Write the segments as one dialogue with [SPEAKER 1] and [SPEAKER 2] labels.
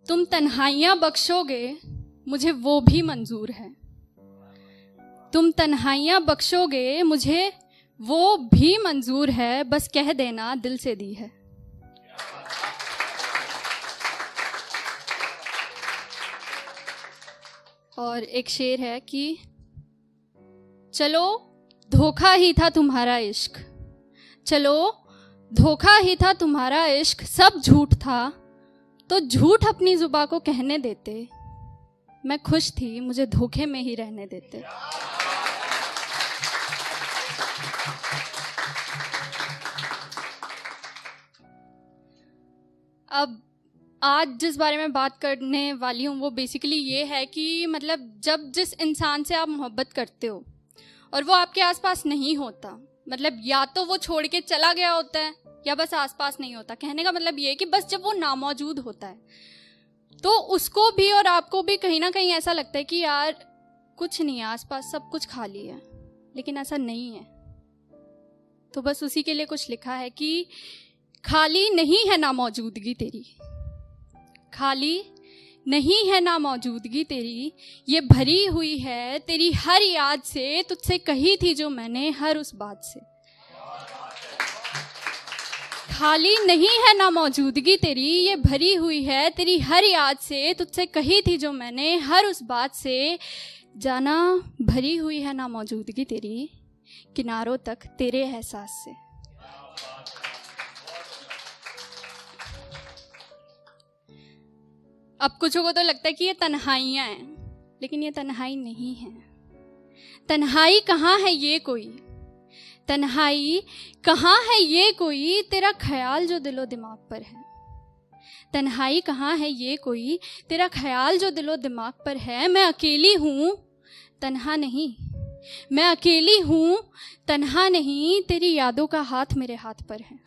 [SPEAKER 1] तुम तन्हाइयां बख्शोगे मुझे वो भी मंजूर है। तुम तन्हाइयां बख्शोगे मुझे वो भी मंजूर है, बस कह देना दिल से दी है। और एक शेर है कि चलो धोखा ही था तुम्हारा इश्क, चलो धोखा ही था तुम्हारा इश्क, सब झूठ था तो झूठ अपनी जुबां को कहने देते, मैं खुश थी मुझे धोखे में ही रहने देते। अब आज जिस बारे में बात करने वाली हूँ वो बेसिकली ये है कि मतलब जब जिस इंसान से आप मोहब्बत करते हो और वो आपके आसपास नहीं होता, मतलब या तो वो छोड़ के चला गया होता है या बस आसपास नहीं होता। कहने का मतलब ये है कि बस जब वो नामौजूद होता है तो उसको भी और आपको भी कहीं ना कहीं ऐसा लगता है कि यार कुछ नहीं है आसपास, सब कुछ खाली है, लेकिन ऐसा नहीं है। तो बस उसी के लिए कुछ लिखा है कि खाली नहीं है नामौजूदगी तेरी, खाली नहीं है नामौजूदगी तेरी, ये भरी हुई है तेरी हर याद से, तुझसे कही थी जो मैंने हर उस बात से। खाली नहीं है नामौजूदगी तेरी, ये भरी हुई है तेरी हर याद से, तुझसे कही थी जो मैंने हर उस बात से। जाना भरी हुई है नामौजूदगी तेरी, किनारों तक तेरे एहसास से। अब कुछ को तो लगता है कि ये तन्हाइयाँ हैं, लेकिन ये तन्हाई नहीं है। तन्हाई कहाँ है ये कोई, तन्हाई कहाँ है ये कोई, तेरा ख्याल जो दिलो दिमाग पर है। तन्हाई कहाँ है ये कोई, तेरा ख्याल जो दिलो दिमाग पर है। मैं अकेली हूँ तन्हा नहीं, मैं अकेली हूँ तन्हा नहीं, तेरी यादों का हाथ मेरे हाथ पर है।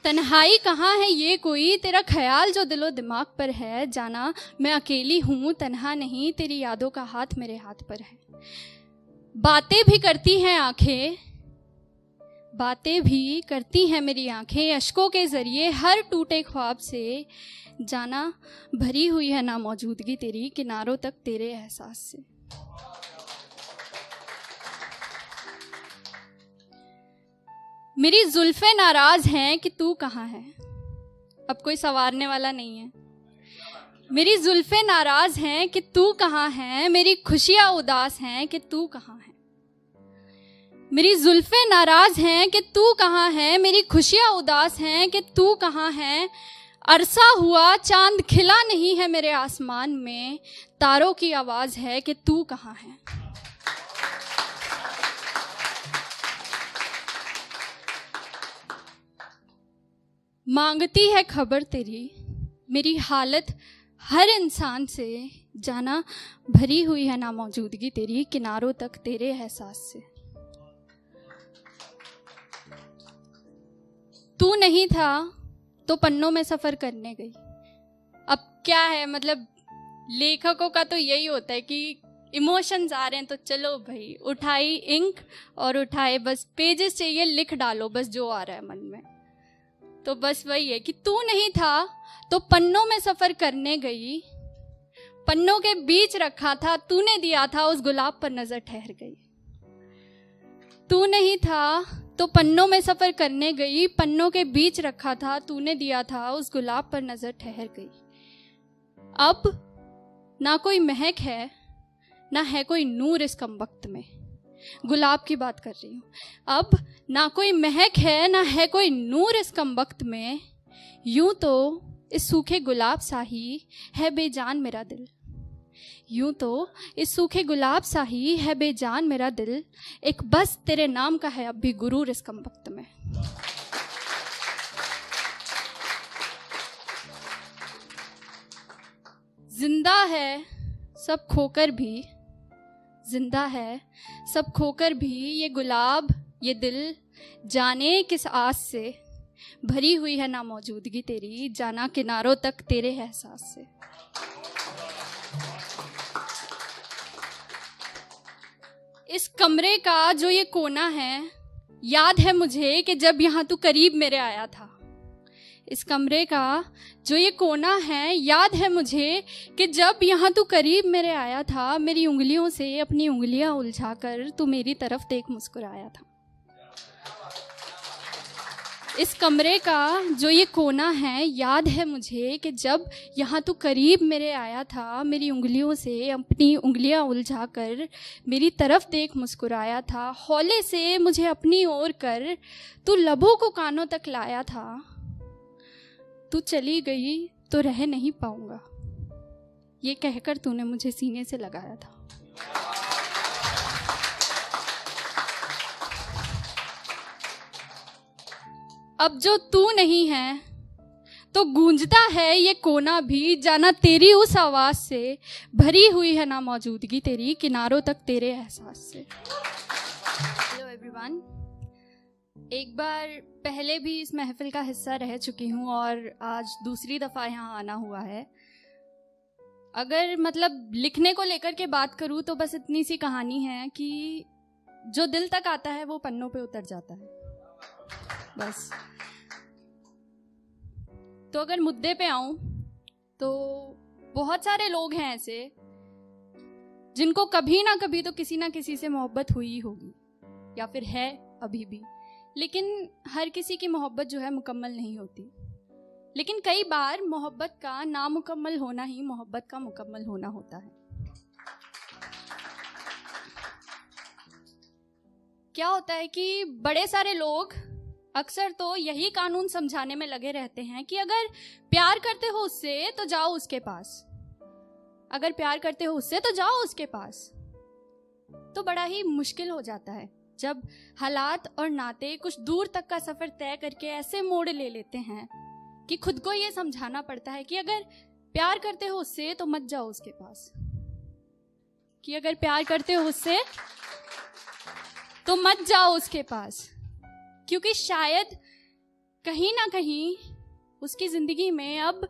[SPEAKER 1] तन्हाई कहाँ है ये कोई, तेरा ख्याल जो दिलो दिमाग पर है। जाना मैं अकेली हूँ तन्हा नहीं, तेरी यादों का हाथ मेरे हाथ पर है। बातें भी करती हैं आंखें, बातें भी करती हैं मेरी आंखें, अश्कों के जरिए हर टूटे ख्वाब से। जाना भरी हुई है नामौजूदगी तेरी, किनारों तक तेरे एहसास से। मेरी जुल्फे नाराज हैं कि तू कहाँ है, अब कोई संवारने वाला नहीं है। मेरी जुल्फे नाराज हैं कि तू कहाँ है, मेरी खुशियां उदास हैं कि तू कहाँ है। मेरी जुल्फे नाराज हैं कि तू कहाँ है, मेरी खुशियां उदास हैं कि तू कहाँ है। अरसा हुआ चांद खिला नहीं है मेरे आसमान में, तारों की आवाज है कि तू कहाँ है। मांगती है खबर तेरी मेरी हालत हर इंसान से। जाना भरी हुई है नामौजूदगी तेरी, किनारों तक तेरे एहसास से। तू नहीं था तो पन्नों में सफर करने गई। अब क्या है, मतलब लेखकों का तो यही होता है कि इमोशंस आ रहे हैं तो चलो भाई उठाई इंक और उठाए बस पेजेस चाहिए, लिख डालो बस जो आ रहा है मन में। तो बस वही है कि तू नहीं था तो पन्नों में सफर करने गई, पन्नों के बीच रखा था तूने दिया था, उस गुलाब पर नजर ठहर गई। तू नहीं था तो पन्नों में सफर करने गई, पन्नों के बीच रखा था तूने दिया था, उस गुलाब पर नजर ठहर गई। अब ना कोई महक है ना है कोई नूर इस कमबख्त में, गुलाब की बात कर रही हूँ। अब ना कोई महक है ना है कोई नूर इस कमबख्त में, यूं तो इस सूखे गुलाब सा ही है बेजान मेरा दिल। यूं तो इस सूखे गुलाब सा ही है बेजान मेरा दिल, एक बस तेरे नाम का है अब भी गुरूर इस कमबख्त में। जिंदा है सब खोकर भी, जिंदा है सब खोकर भी, ये गुलाब ये दिल जाने किस आस से। भरी हुई है नामौजूदगी तेरी, जाना किनारों तक तेरे एहसास से। इस कमरे का जो ये कोना है, याद है मुझे कि जब यहाँ तू करीब मेरे आया था। इस कमरे का जो ये कोना है, याद है मुझे कि जब यहाँ तू करीब मेरे आया था, मेरी उंगलियों से अपनी उंगलियां उलझाकर तू मेरी तरफ देख मुस्कुराया था। इस कमरे का जो ये कोना है, याद है मुझे कि जब यहाँ तू करीब मेरे आया था, मेरी उंगलियों से अपनी उंगलियां उलझाकर मेरी तरफ देख मुस्कुराया था। हौले से मुझे अपनी ओर कर तू लबों को कानों तक लाया था। तू चली गई तो रह नहीं पाऊंगा, ये कहकर तूने मुझे सीने से लगाया था। अब जो तू नहीं है तो गूंजता है ये कोना भी, जाना तेरी उस आवाज से भरी हुई है ना मौजूदगी तेरी, किनारों तक तेरे एहसास से। हेलो एवरीवन, एक बार पहले भी इस महफिल का हिस्सा रह चुकी हूँ और आज दूसरी दफ़ा यहाँ आना हुआ है। अगर मतलब लिखने को लेकर के बात करूँ तो बस इतनी सी कहानी है कि जो दिल तक आता है वो पन्नों पे उतर जाता है, बस। तो अगर मुद्दे पे आऊं तो बहुत सारे लोग हैं ऐसे जिनको कभी ना कभी तो किसी ना किसी से मोहब्बत हुई ही होगी या फिर है अभी भी, लेकिन हर किसी की मोहब्बत जो है मुकम्मल नहीं होती। लेकिन कई बार मोहब्बत का नामुकम्मल होना ही मोहब्बत का मुकम्मल होना होता है। क्या होता है कि बड़े सारे लोग अक्सर तो यही कानून समझाने में लगे रहते हैं कि अगर प्यार करते हो उससे तो जाओ उसके पास, अगर प्यार करते हो उससे तो जाओ उसके पास। तो बड़ा ही मुश्किल हो जाता है जब हालात और नाते कुछ दूर तक का सफर तय करके ऐसे मोड़ ले लेते हैं कि खुद को ये समझाना पड़ता है कि अगर प्यार करते हो उससे तो मत जाओ उसके पास, कि अगर प्यार करते हो उससे तो मत जाओ उसके पास, क्योंकि शायद कहीं ना कहीं उसकी जिंदगी में अब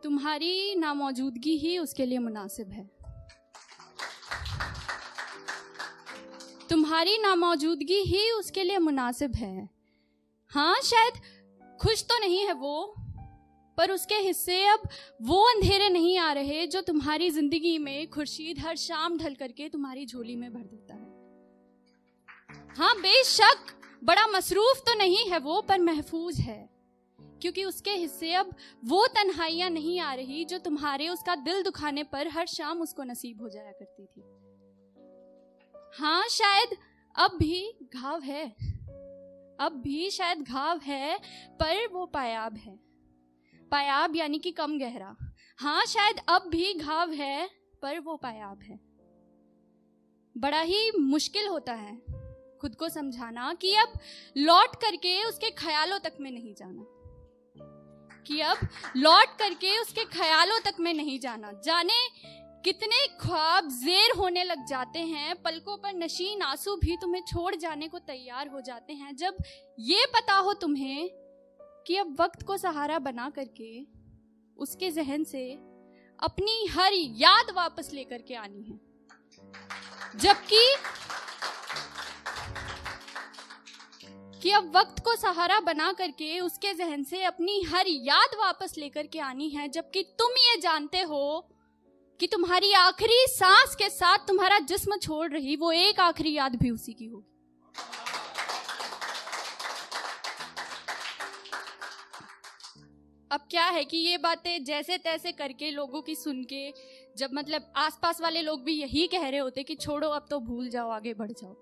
[SPEAKER 1] तुम्हारी नामौजूदगी ही उसके लिए मुनासिब है। तुम्हारी नामौजूदगी ही उसके लिए मुनासिब है। हाँ, शायद खुश तो नहीं है वो, पर उसके हिस्से अब वो अंधेरे नहीं आ रहे जो तुम्हारी जिंदगी में खुर्शीद हर शाम ढल करके तुम्हारी झोली में भर देता है। हाँ, बेशक बड़ा मसरूफ तो नहीं है वो, पर महफूज है, क्योंकि उसके हिस्से अब वो तन्हाइयां नहीं आ रही जो तुम्हारे उसका दिल दुखाने पर हर शाम उसको नसीब हो जाया करती थी। हाँ, शायद अब भी घाव है, अब भी शायद घाव है, पर वो पायाब है। पायाब यानी कि कम गहरा। हाँ, शायद अब भी घाव है, पर वो पायाब है। बड़ा ही मुश्किल होता है खुद को समझाना कि अब लौट करके उसके ख्यालों तक में नहीं जाना, कि अब लौट करके उसके ख्यालों तक में नहीं जाना। जाने कितने ख्वाब ज़ेर होने लग जाते हैं, पलकों पर नशीन आंसू भी तुम्हें छोड़ जाने को तैयार हो जाते हैं, जब ये पता हो तुम्हें कि अब वक्त को सहारा बना करके उसके जहन से अपनी हर याद वापस लेकर के आनी है। जबकि कि अब वक्त को सहारा बना करके उसके जहन से अपनी हर याद वापस लेकर के आनी है, जबकि तुम ये जानते हो कि तुम्हारी आखिरी सांस के साथ तुम्हारा जिस्म छोड़ रही वो एक आखिरी याद भी उसी की होगी। अब क्या है कि ये बातें जैसे तैसे करके लोगों की सुन के, जब मतलब आसपास वाले लोग भी यही कह रहे होते कि छोड़ो अब तो भूल जाओ, आगे बढ़ जाओ,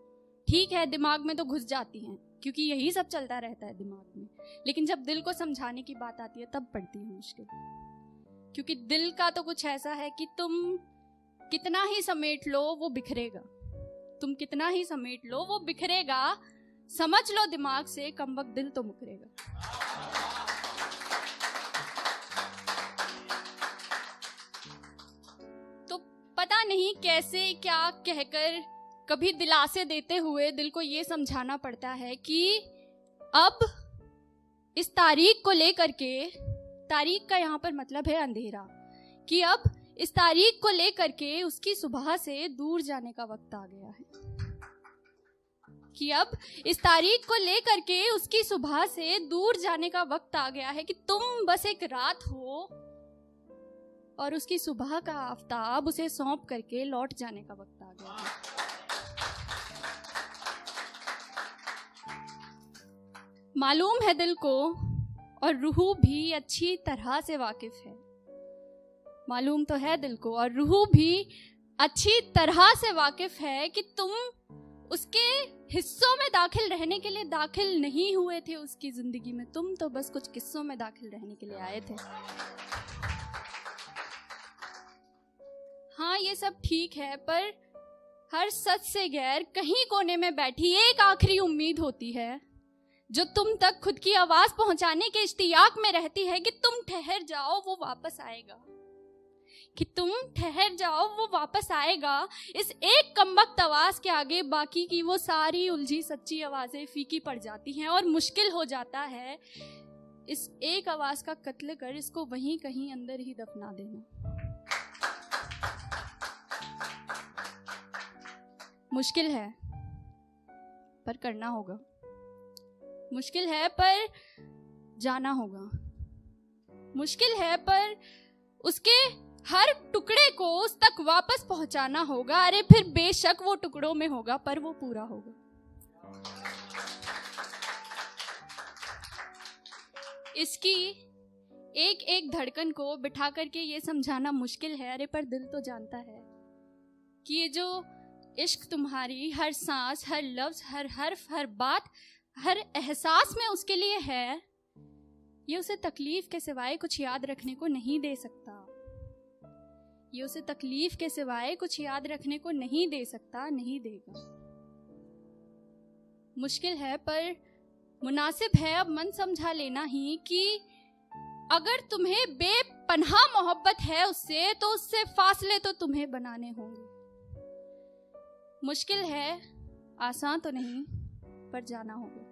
[SPEAKER 1] ठीक है, दिमाग में तो घुस जाती हैं क्योंकि यही सब चलता रहता है दिमाग में। लेकिन जब दिल को समझाने की बात आती है तब पड़ती है मुश्किल, क्योंकि दिल का तो कुछ ऐसा है कि तुम कितना ही समेट लो वो बिखरेगा, तुम कितना ही समेट लो वो बिखरेगा। समझ लो दिमाग से, कमबख्त दिल तो मुकरेगा। तो पता नहीं कैसे क्या कहकर, कभी दिलासे देते हुए दिल को ये समझाना पड़ता है कि अब इस तारीख को लेकर के, तारीख का यहाँ पर मतलब है अंधेरा, कि अब इस तारीख को लेकर के उसकी सुबह से दूर जाने का वक्त आ गया है। कि अब इस तारीख को लेकर के उसकी सुबह से दूर जाने का वक्त आ गया है, कि तुम बस एक रात हो और उसकी सुबह का आफताब उसे सौंप करके लौट जाने का वक्त आ गया है। मालूम है दिल को और रूह भी अच्छी तरह से वाकिफ है। मालूम तो है दिल को और रूह भी अच्छी तरह से वाकिफ है कि तुम उसके हिस्सों में दाखिल रहने के लिए दाखिल नहीं हुए थे उसकी जिंदगी में, तुम तो बस कुछ किस्सों में दाखिल रहने के लिए आए थे। हाँ, ये सब ठीक है, पर हर सच से गैर कहीं कोने में बैठी एक आखिरी उम्मीद होती है जो तुम तक खुद की आवाज पहुंचाने के इश्तियाक में रहती है कि तुम ठहर जाओ, वो वापस आएगा, कि तुम ठहर जाओ, वो वापस आएगा। इस एक कमबख्त आवाज के आगे बाकी की वो सारी उलझी सच्ची आवाजें फीकी पड़ जाती हैं और मुश्किल हो जाता है इस एक आवाज का कत्ल कर इसको वहीं कहीं अंदर ही दफना देना। मुश्किल है पर करना होगा, मुश्किल है पर जाना होगा, मुश्किल है पर उसके हर टुकड़े को उस तक वापस पहुंचाना होगा। अरे फिर बेशक वो टुकड़ों में होगा पर वो पूरा होगा। इसकी एक एक धड़कन को बिठा करके ये समझाना मुश्किल है, अरे पर दिल तो जानता है कि ये जो इश्क तुम्हारी हर सांस, हर लफ्ज, हर हर्फ, हर बात, हर एहसास में उसके लिए है, ये उसे तकलीफ के सिवाय कुछ याद रखने को नहीं दे सकता। ये उसे तकलीफ के सिवाय कुछ याद रखने को नहीं दे सकता, नहीं देगा। मुश्किल है पर मुनासिब है अब मन समझा लेना ही कि अगर तुम्हें बेपनाह मोहब्बत है उससे, तो उससे फासले तो तुम्हें बनाने होंगे। मुश्किल है, आसान तो नहीं, पर जाना होगा।